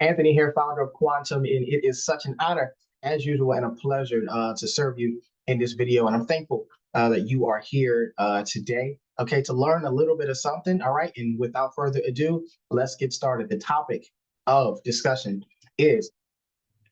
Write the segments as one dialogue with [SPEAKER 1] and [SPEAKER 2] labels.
[SPEAKER 1] Anthony here, founder of Quantum, and it is such an honor, as usual, and a pleasure to serve you in this video. And I'm thankful that you are here today, okay, to learn a little bit of something. All right. And without further ado, let's get started. The topic of discussion is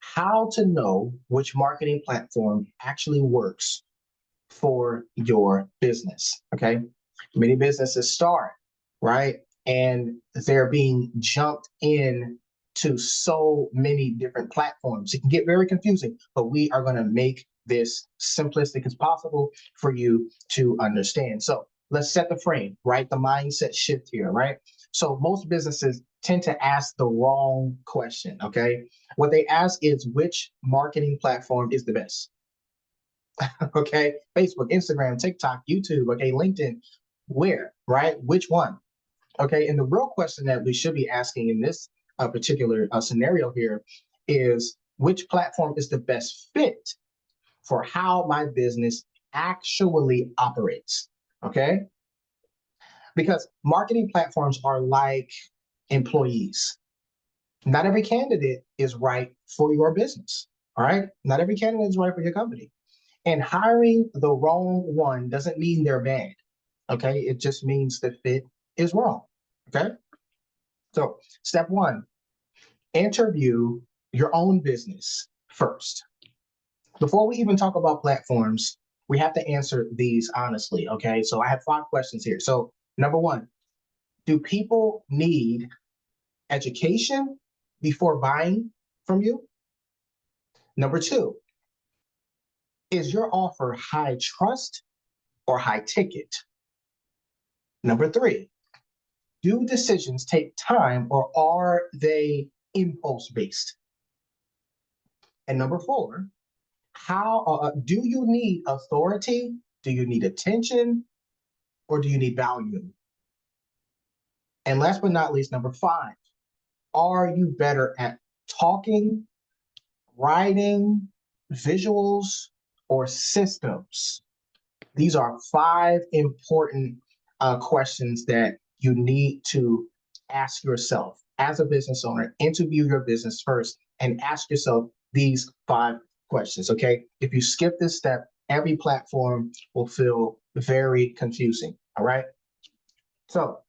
[SPEAKER 1] how to know which marketing platform actually works for your business. Okay. Many businesses start, right? And they're being jumped in to so many different platforms. It can get very confusing, but we are going to make this simplistic as possible for you to understand. So let's set the frame, right? The mindset shift here, right? So most businesses tend to ask the wrong question, okay? What they ask is which marketing platform is the best? Okay, Facebook, Instagram, TikTok, YouTube, okay, LinkedIn, where, right? Which one? Okay, and the real question that we should be asking in this particular scenario here is which platform is the best fit for how my business actually operates? Okay, because marketing platforms are like employees. Not every candidate is right for your business. All right, not every candidate is right for your company. And hiring the wrong one doesn't mean they're bad. Okay. It just means the fit is wrong. Okay. So, step one, interview your own business first. Before we even talk about platforms, we have to answer these honestly. Okay. So, I have 5 questions here. So, number one, do people need education before buying from you? Number two, is your offer high trust or high ticket? Number three, do decisions take time or are they impulse based? And number four, how do you need authority? Do you need attention or do you need value? And last but not least, number five, are you better at talking, writing, visuals, or systems? These are 5 important questions that you need to ask yourself as a business owner. Interview your business first and ask yourself these 5 questions. Okay. If you skip this step, every platform will feel very confusing. All right. So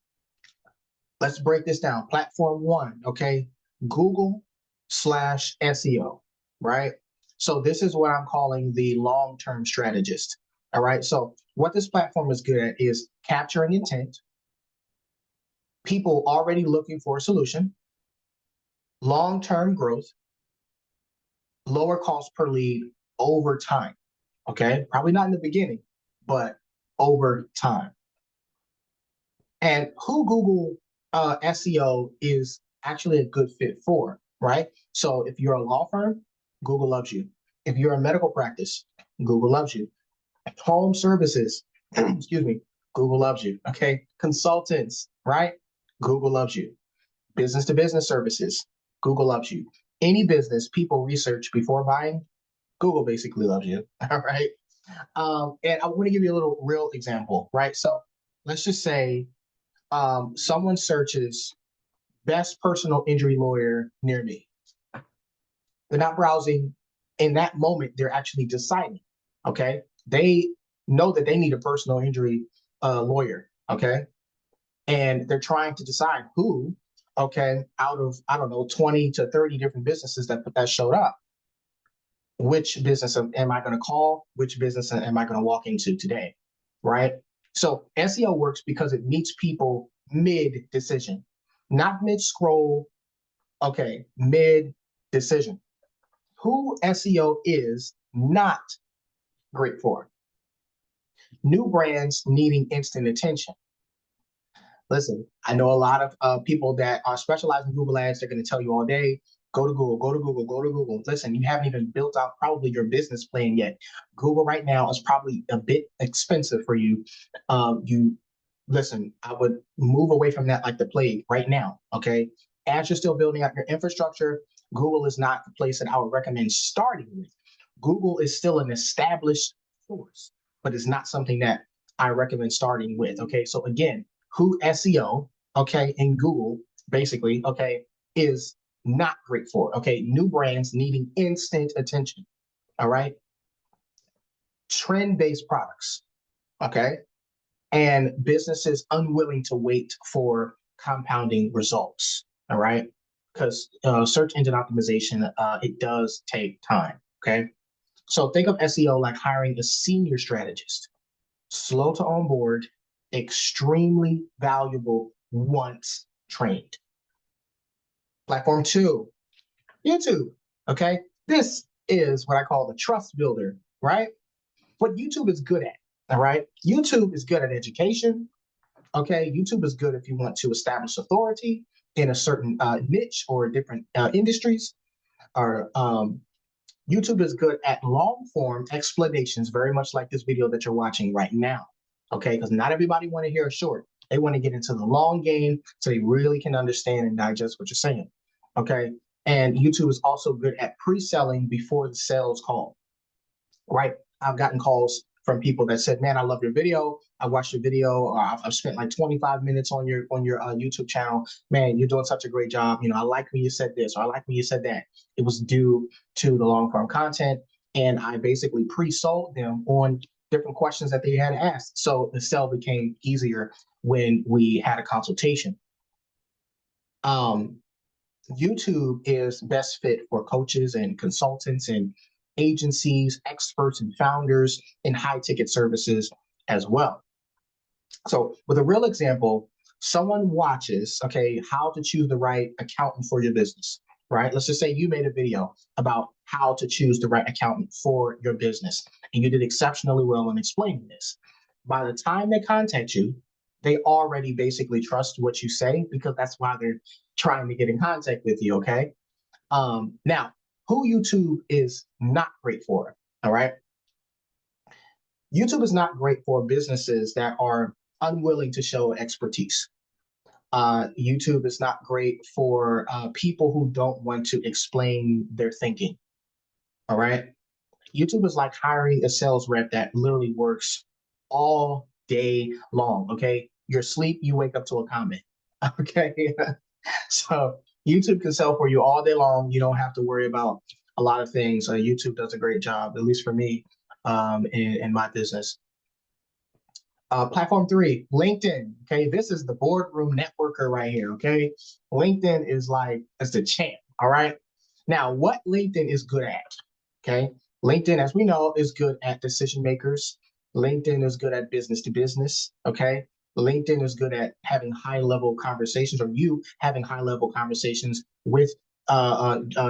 [SPEAKER 1] let's break this down. Platform one, okay. Google/slash SEO, right? So this is what I'm calling the long-term strategist. All right. So what this platform is good at is capturing intent, people already looking for a solution, long-term growth, lower cost per lead over time. Okay. Probably not in the beginning, but over time. And who Google SEO is actually a good fit for, right? So if you're a law firm, Google loves you. If you're a medical practice, Google loves you. Home services, excuse me, Google loves you. Okay. Consultants, right? Google loves you. Business to business services, Google loves you. Any business people research before buying, Google basically loves you. All right. And I want to give you a little real example, right? So let's just say someone searches best personal injury lawyer near me. They're not browsing in that moment, they're actually deciding. Okay. They know that they need a personal injury lawyer. Okay. And they're trying to decide who, okay, out of, I don't know, 20 to 30 different businesses that showed up, which business am I going to call? Which business am I going to walk into today? Right. So SEO works because it meets people mid decision, not mid scroll. Okay. Mid decision. Who SEO is not great for. New brands needing instant attention. Listen, I know a lot of people that are specialized in Google Ads. They're going to tell you all day, go to Google, go to Google, go to Google. Listen, you haven't even built out probably your business plan yet. Google right now is probably a bit expensive for you. You listen, I would move away from that like the plague right now. Okay. As you're still building out your infrastructure, Google is not the place that I would recommend starting with. Google is still an established source, but it's not something that I recommend starting with. Okay. So again, who SEO, okay, in Google, basically, okay, is not great for. Okay, new brands needing instant attention. All right, trend-based products. Okay, and businesses unwilling to wait for compounding results. All right, because search engine optimization, it does take time. Okay, so think of SEO like hiring a senior strategist, slow to onboard, extremely valuable once trained. Platform two, YouTube. Okay, this is what I call the trust builder, right? What YouTube is good at. All right, YouTube is good at education. Okay, YouTube is good if you want to establish authority in a certain niche or different industries. Or YouTube is good at long form explanations, very much like this video that you're watching right now. Okay, because not everybody want to hear a short. They want to get into the long game so they really can understand and digest what you're saying. Okay, and YouTube is also good at pre-selling before the sales call. Right, I've gotten calls from people that said, "Man, I love your video. I watched your video. Or I've spent like 25 minutes on your YouTube channel. Man, you're doing such a great job. You know, I like when you said this, or I like when you said that." It was due to the long form content, and I basically pre-sold them on different questions that they had asked. So the sell became easier when we had a consultation. Um, YouTube is best fit for coaches and consultants and agencies, experts and founders in high ticket services as well. So with a real example, someone watches, okay, how to choose the right accountant for your business, right? Let's just say you made a video about how to choose the right accountant for your business, and you did exceptionally well in explaining this. By the time they contact you, they already basically trust what you say because that's why they're trying to get in contact with you, okay? Now, who YouTube is not great for, all right? YouTube is not great for businesses that are unwilling to show expertise. YouTube is not great for people who don't want to explain their thinking, all right? YouTube is like hiring a sales rep that literally works all day long, okay? Your sleep, you wake up to a comment, okay? So YouTube can sell for you all day long. You don't have to worry about a lot of things. YouTube does a great job, at least for me, in my business. Platform three, LinkedIn. Okay, this is the boardroom networker right here. Okay, LinkedIn is like it's the champ. All right. Now, what LinkedIn is good at? Okay, LinkedIn, as we know, is good at decision makers. LinkedIn is good at business to business. Okay, LinkedIn is good at having high level conversations, or you having high level conversations with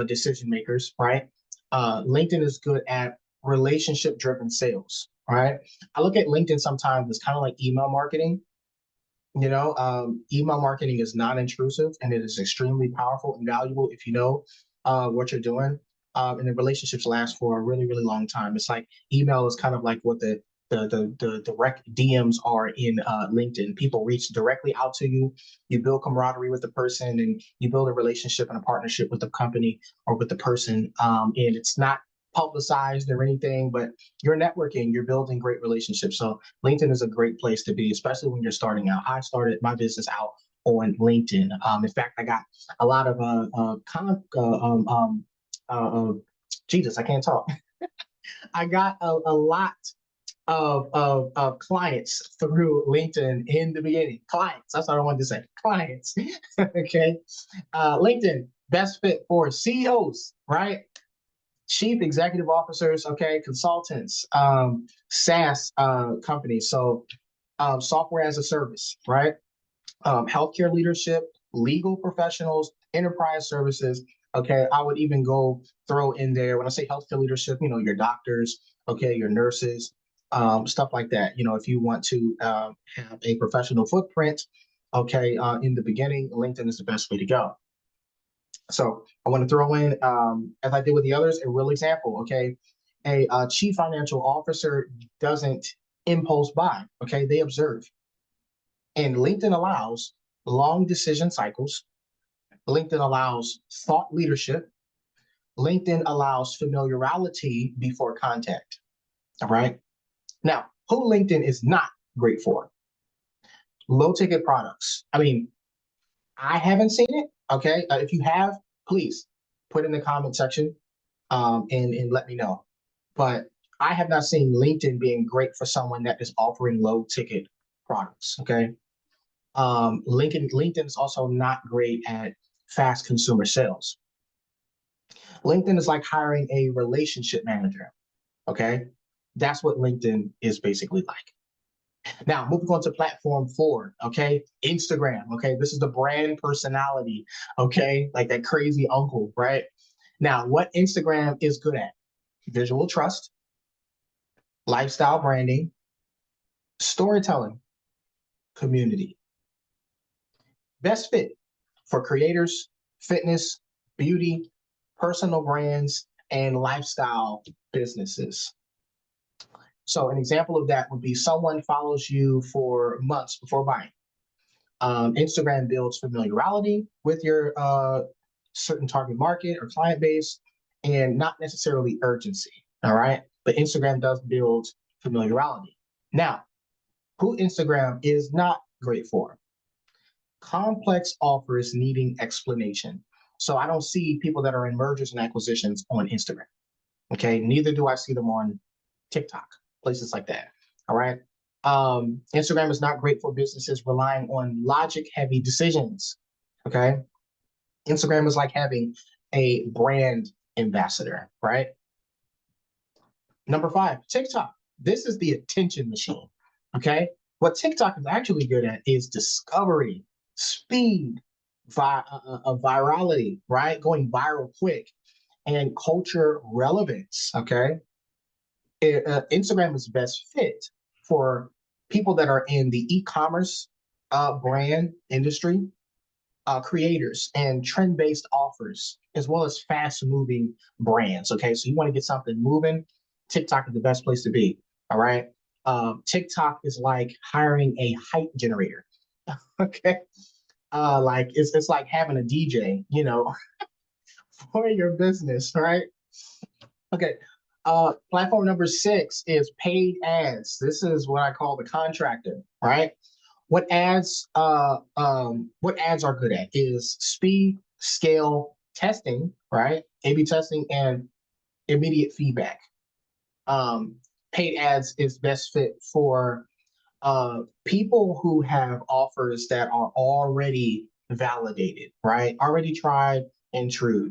[SPEAKER 1] decision makers. Right. LinkedIn is good at relationship driven sales. All right. I look at LinkedIn sometimes as kind of like email marketing. Email marketing is non-intrusive and it is extremely powerful and valuable if you know what you're doing. And the relationships last for a really, really long time. It's like email is kind of like what the direct DMs are in LinkedIn. People reach directly out to you. You build camaraderie with the person, and you build a relationship and a partnership with the company or with the person. And it's not publicized or anything, but you're networking, you're building great relationships. So LinkedIn is a great place to be, especially when you're starting out. I started my business out on LinkedIn. In fact, I got a lot of Jesus, I can't talk. I got a lot of clients through LinkedIn in the beginning. Clients, that's what I wanted to say. Clients. Okay. LinkedIn, best fit for CEOs, right? Chief executive officers, okay, consultants, SaaS companies, so software as a service, right? Healthcare leadership, legal professionals, enterprise services. Okay, I would even go throw in there when I say healthcare leadership, your doctors, okay, your nurses, stuff like that. If you want to have a professional footprint, okay, in the beginning, LinkedIn is the best way to go. So I want to throw in, as I did with the others, a real example. Okay, a chief financial officer doesn't impulse buy. Okay, they observe, and LinkedIn allows long decision cycles. LinkedIn allows thought leadership. LinkedIn allows familiarity before contact. All right. Now, who LinkedIn is not great for? Low ticket products. I mean, I haven't seen it. Okay. If you have, please put in the comment section and let me know. But I have not seen LinkedIn being great for someone that is offering low ticket products. Okay. LinkedIn is also not great at fast consumer sales. LinkedIn is like hiring a relationship manager. Okay. That's what LinkedIn is basically like. Now, moving on to platform 4, okay? Instagram, okay? This is the brand personality, okay? Like that crazy uncle, right? Now, what Instagram is good at? Visual trust, lifestyle branding, storytelling, community. Best fit for creators, fitness, beauty, personal brands, and lifestyle businesses. So an example of that would be someone follows you for months before buying. Instagram builds familiarity with your certain target market or client base and not necessarily urgency. All right. But Instagram does build familiarity. Now, who Instagram is not great for? Complex offers needing explanation. So I don't see people that are in mergers and acquisitions on Instagram. Okay. Neither do I see them on TikTok, places like that. All right. Instagram is not great for businesses relying on logic heavy decisions. Okay. Instagram is like having a brand ambassador, right? Number 5, TikTok. This is the attention machine. Okay. What TikTok is actually good at is discovery, speed, virality, right? Going viral quick, and culture relevance. Okay. Instagram is best fit for people that are in the e-commerce brand industry, creators, and trend-based offers, as well as fast-moving brands. Okay, so you want to get something moving, TikTok is the best place to be. All right, TikTok is like hiring a hype generator. Okay, like it's like having a DJ, for your business, right? Okay. Platform number 6 is paid ads. This is what I call the contractor, right? What ads are good at is speed, scale, testing, right? A/B testing and immediate feedback. Um, Paid ads is best fit for people who have offers that are already validated, right? Already tried and true.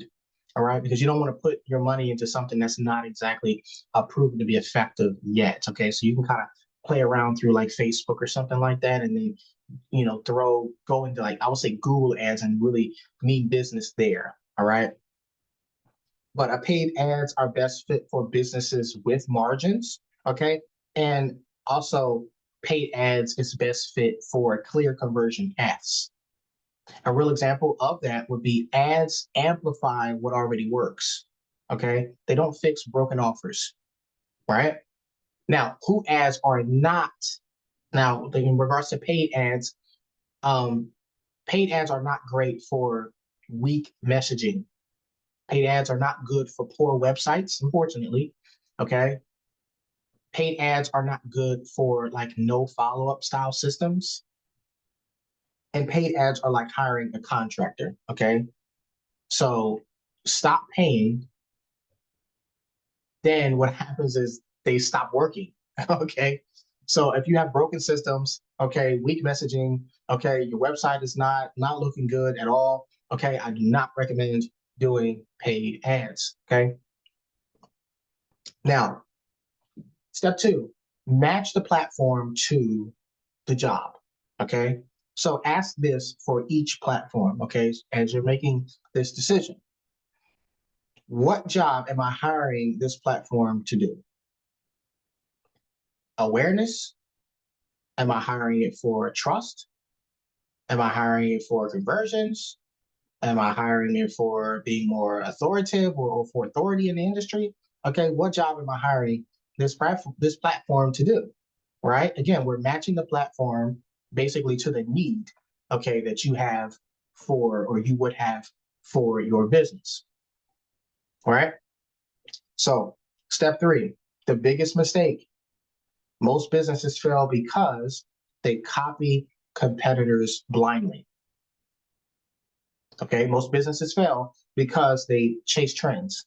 [SPEAKER 1] All right, because you don't want to put your money into something that's not exactly proven to be effective yet. Okay, so you can kind of play around through like Facebook or something like that, and then go into like I would say Google ads and really mean business there. All right, but paid ads are best fit for businesses with margins. Okay, and also paid ads is best fit for clear conversion paths. A real example of that would be ads amplify what already works. Okay. They don't fix broken offers. Right. Now, who ads are not, now, in regards to um, paid ads are not great for weak messaging. Paid ads are not good for poor websites, unfortunately. Okay. Paid ads are not good for like no follow up style systems. And paid ads are like hiring a contractor. Okay. So stop paying, then what happens is they stop working. Okay. So if you have broken systems, okay, weak messaging, okay, your website is not looking good at all. Okay, I do not recommend doing paid ads. Okay. Now, step 2, match the platform to the job. Okay. So ask this for each platform, okay, as you're making this decision. What job am I hiring this platform to do? Awareness? Am I hiring it for trust? Am I hiring it for conversions? Am I hiring it for being more authoritative or for authority in the industry? Okay, what job am I hiring this platform to do? Right? Again, we're matching the platform basically to the need, okay, that you have for or you would have for your business. All right. So, step 3, the biggest mistake. Most businesses fail because they copy competitors blindly. Okay, most businesses fail because they chase trends.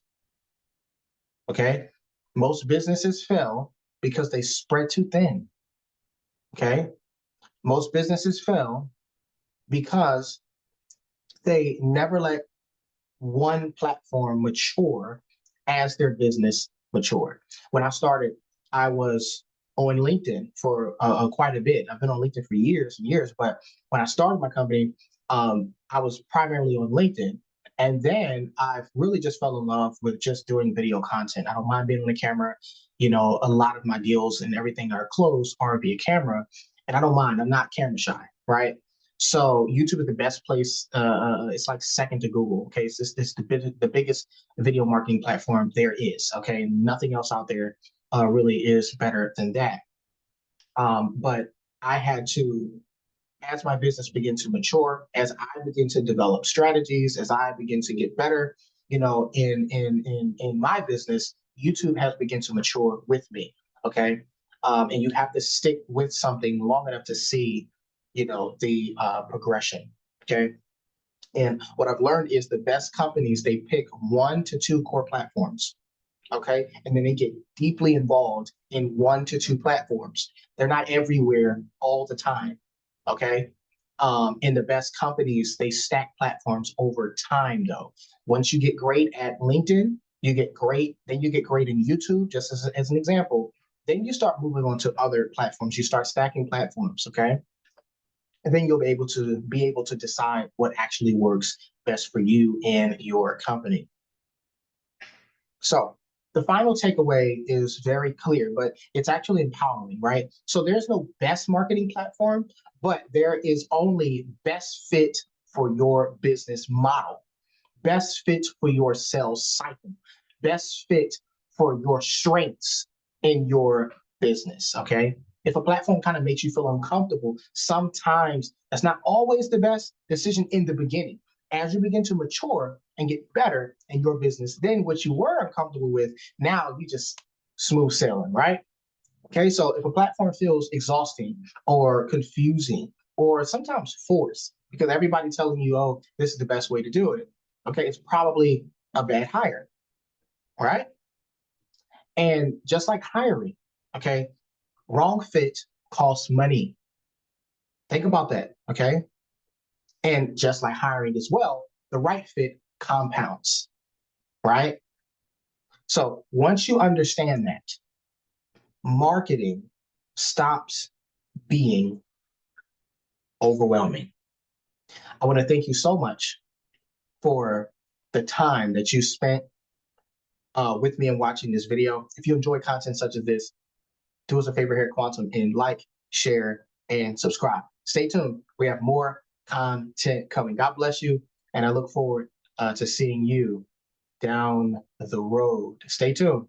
[SPEAKER 1] Okay, most businesses fail because they spread too thin. Okay, most businesses fail because they never let one platform mature as their business matured. When I started, I was on LinkedIn for quite a bit. I've been on LinkedIn for years and years, but when I started my company, I was primarily on LinkedIn. And then I've really just fell in love with just doing video content. I don't mind being on the camera. You know, a lot of my deals and everything that are closed are via camera, and I don't mind. I'm not camera shy, right? So YouTube is the best place. It's like second to Google. Okay, it's the biggest video marketing platform there is. Okay, nothing else out there really is better than that. But I had to, as my business began to mature, as I begin to develop strategies, as I begin to get better, you know, in my business, YouTube has begun to mature with me. Okay, and you have to stick with something long enough to see, you know, the progression. Okay, and what I've learned is the best companies, they pick 1 to 2 core platforms. Okay, and then they get deeply involved in 1 to 2 platforms. They're not everywhere all the time. Okay, and the best companies, they stack platforms over time. Though once you get great at LinkedIn, you get great, then you get great in YouTube, just as an example. Then you start moving on to other platforms. You start stacking platforms. Okay, and then you'll be able to decide what actually works best for you and your company. So the final takeaway is very clear, but it's actually empowering, right? So there's no best marketing platform, but there is only best fit for your business model, best fit for your sales cycle, best fit for your strengths in your business. Okay. If a platform kind of makes you feel uncomfortable, sometimes that's not always the best decision in the beginning. As you begin to mature and get better in your business, then what you were uncomfortable with, now you just smooth sailing, right? Okay, so if a platform feels exhausting or confusing or sometimes forced because everybody telling you, oh, this is the best way to do it, okay, it's probably a bad hire, right? And just like hiring, okay, wrong fit costs money. Think about that, okay? And just like hiring as well, the right fit compounds, right? So once you understand that, marketing stops being overwhelming. I want to thank you so much for the time that you spent with me and watching this video. If you enjoy content such as this, do us a favor here at Quantum and like, share, and subscribe. Stay tuned. We have more content coming. God bless you, and I look forward to seeing you down the road. Stay tuned.